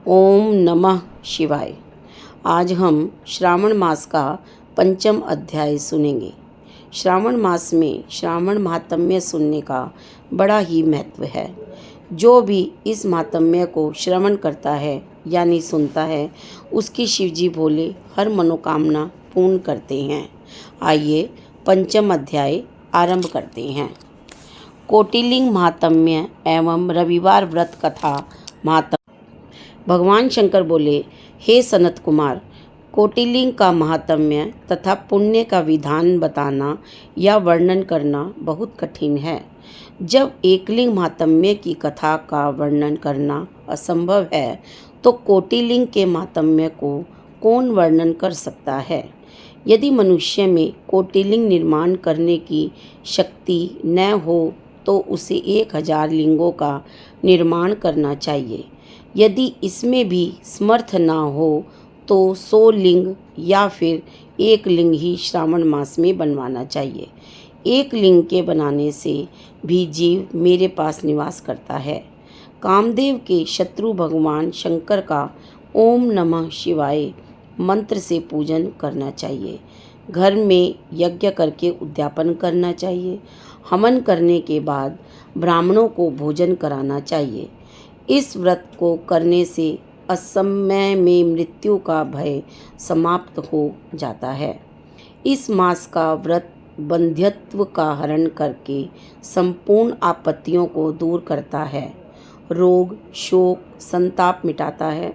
ओम नमः शिवाय। आज हम श्रावण मास का पंचम अध्याय सुनेंगे। श्रावण मास में श्रावण महात्म्य सुनने का बड़ा ही महत्व है। जो भी इस महात्म्य को श्रवण करता है यानी सुनता है, उसकी शिवजी भोले हर मनोकामना पूर्ण करते हैं। आइए पंचम अध्याय आरंभ करते हैं। कोटिलिंग महात्म्य एवं रविवार व्रत कथा महात्म्य। भगवान शंकर बोले, हे सनत कुमार, कोटिलिंग का महात्म्य तथा पुण्य का विधान बताना या वर्णन करना बहुत कठिन है। जब एकलिंग महात्म्य की कथा का वर्णन करना असंभव है, तो कोटिलिंग के महात्म्य को कौन वर्णन कर सकता है। यदि मनुष्य में कोटिलिंग निर्माण करने की शक्ति न हो तो उसे 1000 लिंगों का निर्माण करना चाहिए। यदि इसमें भी समर्थ ना हो तो 100 लिंग या फिर एक लिंग ही श्रावण मास में बनवाना चाहिए। एक लिंग के बनाने से भी जीव मेरे पास निवास करता है। कामदेव के शत्रु भगवान शंकर का ओम नमः शिवाय मंत्र से पूजन करना चाहिए। घर में यज्ञ करके उद्यापन करना चाहिए। हवन करने के बाद ब्राह्मणों को भोजन कराना चाहिए। इस व्रत को करने से असमय में मृत्यु का भय समाप्त हो जाता है। इस मास का व्रत बंध्यत्व का हरण करके संपूर्ण आपत्तियों को दूर करता है। रोग, शोक, संताप मिटाता है।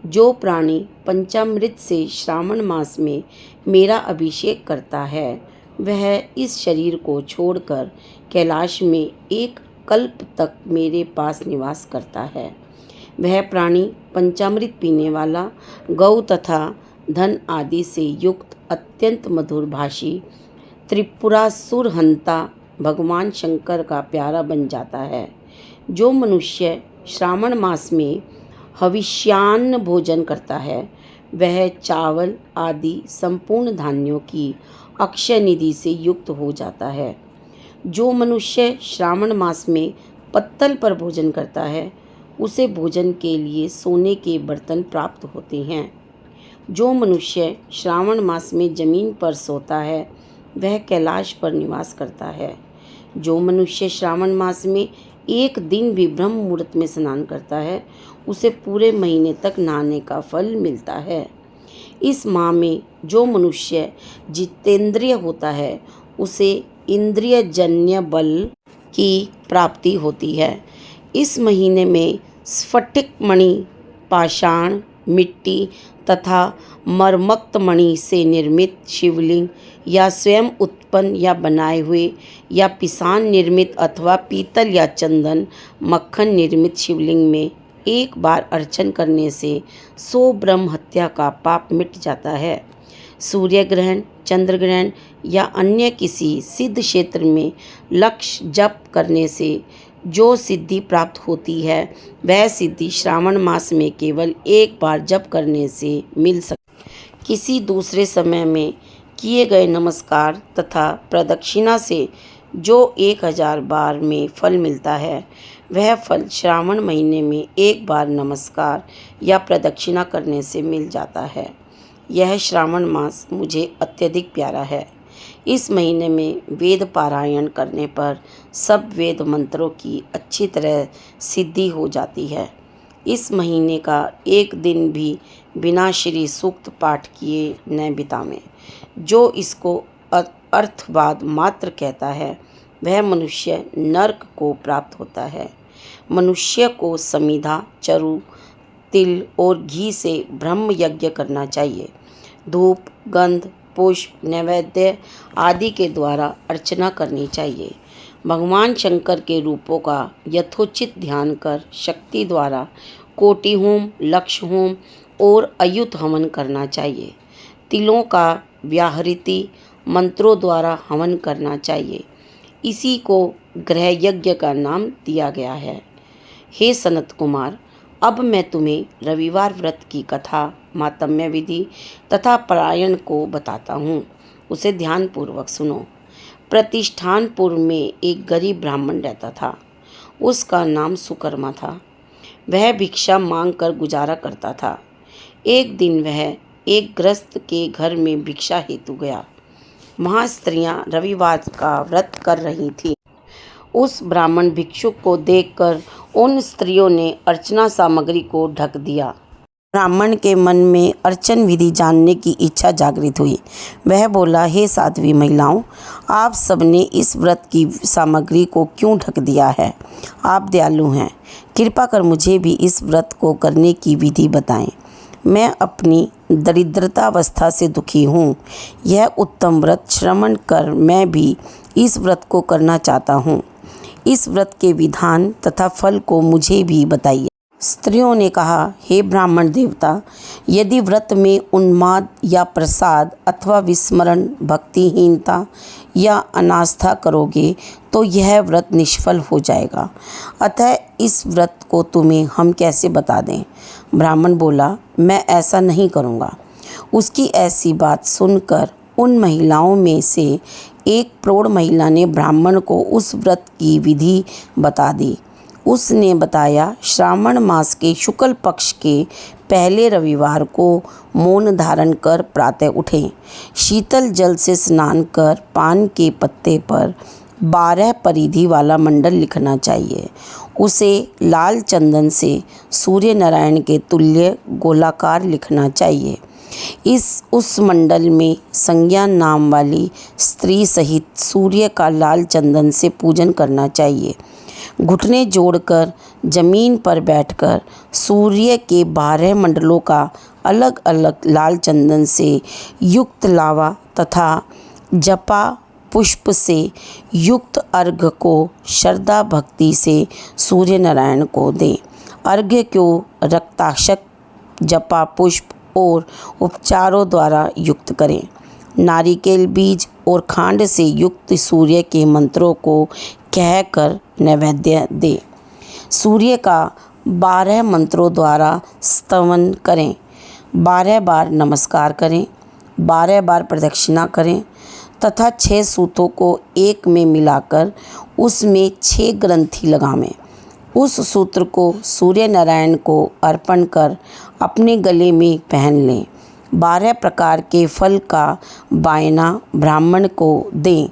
जो प्राणी पंचामृत से श्रावण मास में मेरा अभिषेक करता है, वह इस शरीर को छोड़कर कैलाश में एक कल्प तक मेरे पास निवास करता है। वह प्राणी पंचामृत पीने वाला, गौ तथा धन आदि से युक्त अत्यंत मधुर भाषी त्रिपुरासुर हंता भगवान शंकर का प्यारा बन जाता है। जो मनुष्य श्रावण मास में हविष्यान्न भोजन करता है, वह चावल आदि संपूर्ण धान्यों की अक्षय निधि से युक्त हो जाता है। जो मनुष्य श्रावण मास में पत्तल पर भोजन करता है, उसे भोजन के लिए सोने के बर्तन प्राप्त होते हैं। जो मनुष्य श्रावण मास में जमीन पर सोता है, वह कैलाश पर निवास करता है। जो मनुष्य श्रावण मास में एक दिन भी ब्रह्म मुहूर्त में स्नान करता है, उसे पूरे महीने तक नहाने का फल मिलता है। इस माह में जो मनुष्य जितेंद्रिय होता है, उसे इंद्रिय जन्य बल की प्राप्ति होती है। इस महीने में स्फटिक मणि, पाषाण, मिट्टी तथा मरमक्त मणि से निर्मित शिवलिंग या स्वयं उत्पन्न या बनाए हुए या पिसान निर्मित अथवा पीतल या चंदन मक्खन निर्मित शिवलिंग में एक बार अर्चन करने से 100 ब्रह्म हत्या का पाप मिट जाता है। सूर्य ग्रहण, चंद्र ग्रहण या अन्य किसी सिद्ध क्षेत्र में लक्ष्य जप करने से जो सिद्धि प्राप्त होती है, वह सिद्धि श्रावण मास में केवल एक बार जप करने से मिल सकती है। किसी दूसरे समय में किए गए नमस्कार तथा प्रदक्षिणा से जो 1000 बार में फल मिलता है, वह फल श्रावण महीने में एक बार नमस्कार या प्रदक्षिणा करने से मिल जाता है। यह श्रावण मास मुझे अत्यधिक प्यारा है। इस महीने में वेद पारायण करने पर सब वेद मंत्रों की अच्छी तरह सिद्धि हो जाती है। इस महीने का एक दिन भी बिना श्री सूक्त पाठ किए न बितावें। जो इसको अर्थवाद मात्र कहता है, वह मनुष्य नरक को प्राप्त होता है। मनुष्य को समिधा, चरु, तिल और घी से ब्रह्म यज्ञ करना चाहिए। धूप, गंध, पुष्प, नैवेद्य आदि के द्वारा अर्चना करनी चाहिए। भगवान शंकर के रूपों का यथोचित ध्यान कर शक्ति द्वारा कोटि होम, लक्ष होम और अयुत हवन करना चाहिए। तिलों का व्याहृति मंत्रों द्वारा हवन करना चाहिए। इसी को ग्रह यज्ञ का नाम दिया गया है। हे सनत कुमार, अब मैं तुम्हें रविवार व्रत की कथा, मातम्य विधि तथा पारायण को बताता हूँ। उसे ध्यानपूर्वक सुनो। प्रतिष्ठानपुर में एक गरीब ब्राह्मण रहता था। उसका नाम सुकर्मा था। वह भिक्षा मांगकर गुजारा करता था। एक दिन वह एक गृहस्थ के घर में भिक्षा हेतु गया। वहाँ स्त्रियां रविवार का व्रत कर रही थीं। उस ब्राह्मण भिक्षुक को देखकर उन स्त्रियों ने अर्चना सामग्री को ढक दिया। ब्राह्मण के मन में अर्चन विधि जानने की इच्छा जागृत हुई। वह बोला, हे साध्वी महिलाओं, आप सबने इस व्रत की सामग्री को क्यों ढक दिया है? आप दयालु हैं, कृपा कर मुझे भी इस व्रत को करने की विधि बताएं। मैं अपनी दरिद्रतावस्था से दुखी हूँ। यह उत्तम व्रत श्रवण कर मैं भी इस व्रत को करना चाहता हूँ। इस व्रत के विधान तथा फल को मुझे भी बताइए। स्त्रियों ने कहा, हे ब्राह्मण देवता, यदि व्रत में उन्माद या प्रसाद अथवा विस्मरण, भक्तिहीनता या अनास्था करोगे तो यह व्रत निष्फल हो जाएगा। अतः इस व्रत को तुम्हें हम कैसे बता दें? ब्राह्मण बोला, मैं ऐसा नहीं करूँगा। उसकी ऐसी बात सुनकर उन महिलाओं में से एक प्रौढ़ महिला ने ब्राह्मण को उस व्रत की विधि बता दी। उसने बताया, श्रावण मास के शुक्ल पक्ष के पहले रविवार को मौन धारण कर प्रातः उठें। शीतल जल से स्नान कर पान के पत्ते पर 12 परिधि वाला मंडल लिखना चाहिए। उसे लाल चंदन से सूर्य नारायण के तुल्य गोलाकार लिखना चाहिए। उस मंडल में संज्ञा नाम वाली स्त्री सहित सूर्य का लाल चंदन से पूजन करना चाहिए। घुटने जोड़कर जमीन पर बैठकर सूर्य के 12 मंडलों का अलग अलग लाल चंदन से युक्त लावा तथा जपा पुष्प से युक्त अर्घ्य को श्रद्धा भक्ति से सूर्य नारायण को दें। अर्घ्य को रक्ताक्षत, जपा पुष्प और उपचारों द्वारा युक्त करें। नारिकेल बीज और खांड से युक्त सूर्य के मंत्रों को कहकर नैवेद्य दे। सूर्य का 12 मंत्रों द्वारा स्तवन करें। 12 बार नमस्कार करें, 12 बार प्रदक्षिणा करें तथा 6 सूतों को एक में मिलाकर उसमें 6 ग्रंथि लगावें। उस सूत्र को सूर्य नारायण को अर्पण कर अपने गले में पहन लें। 12 प्रकार के फल का बायना ब्राह्मण को दें।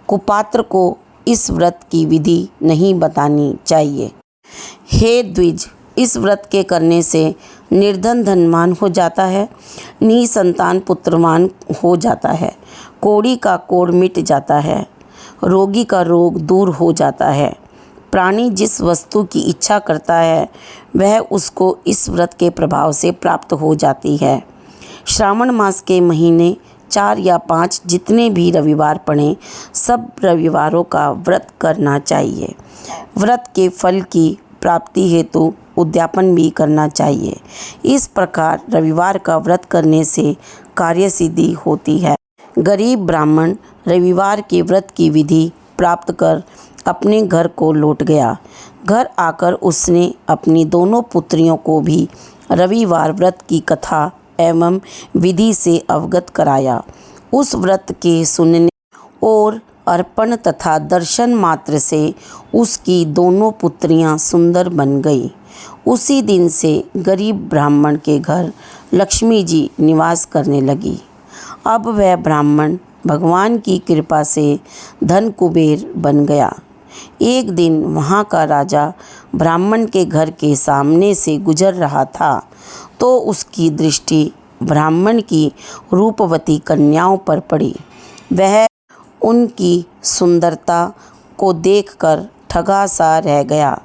कुपात्र को इस व्रत की विधि नहीं बतानी चाहिए। हे द्विज, इस व्रत के करने से निर्धन धनवान हो जाता है, निसंतान पुत्रवान हो जाता है, कोढ़ी का कोढ़ मिट जाता है, रोगी का रोग दूर हो जाता है। प्राणी जिस वस्तु की इच्छा करता है वह उसको इस व्रत के प्रभाव से प्राप्त हो जाती है। श्रावण मास के महीने 4 या 5 जितने भी रविवार पड़ें, सब रविवारों का व्रत करना चाहिए। व्रत के फल की प्राप्ति हेतु उद्यापन भी करना चाहिए। इस प्रकार रविवार का व्रत करने से कार्य सिद्धि होती है। गरीब ब्राह्मण रविवार के व्रत की विधि प्राप्त कर अपने घर को लौट गया। घर आकर उसने अपनी दोनों पुत्रियों को भी रविवार व्रत की कथा एवं विधि से अवगत कराया। उस व्रत के सुनने और अर्पण तथा दर्शन मात्र से उसकी दोनों पुत्रियां सुंदर बन गई। उसी दिन से गरीब ब्राह्मण के घर लक्ष्मी जी निवास करने लगी। अब वह ब्राह्मण भगवान की कृपा से धन कुबेर बन गया। एक दिन वहाँ का राजा ब्राह्मण के घर के सामने से गुजर रहा था तो उसकी दृष्टि ब्राह्मण की रूपवती कन्याओं पर पड़ी। वह उनकी सुंदरता को देखकर ठगा सा रह गया।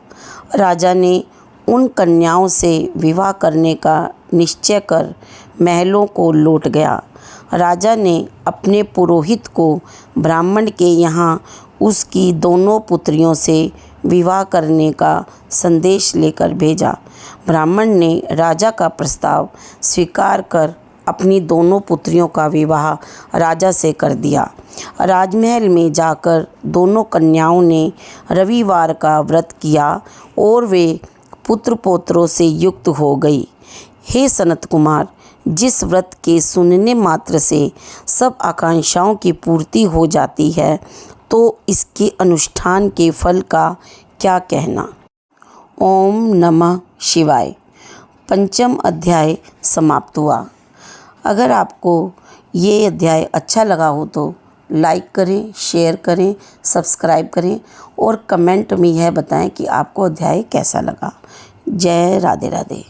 राजा ने उन कन्याओं से विवाह करने का निश्चय कर महलों को लौट गया। राजा ने अपने पुरोहित को ब्राह्मण के यहाँ उसकी दोनों पुत्रियों से विवाह करने का संदेश लेकर भेजा। ब्राह्मण ने राजा का प्रस्ताव स्वीकार कर अपनी दोनों पुत्रियों का विवाह राजा से कर दिया। राजमहल में जाकर दोनों कन्याओं ने रविवार का व्रत किया और वे पुत्र पौत्रों से युक्त हो गई। हे सनत कुमार, जिस व्रत के सुनने मात्र से सब आकांक्षाओं की पूर्ति हो जाती है तो इसके अनुष्ठान के फल का क्या कहना। ओम नमः शिवाय। पंचम अध्याय समाप्त हुआ। अगर आपको ये अध्याय अच्छा लगा हो तो लाइक करें, शेयर करें, सब्सक्राइब करें और कमेंट में यह बताएं कि आपको अध्याय कैसा लगा। जय राधे राधे।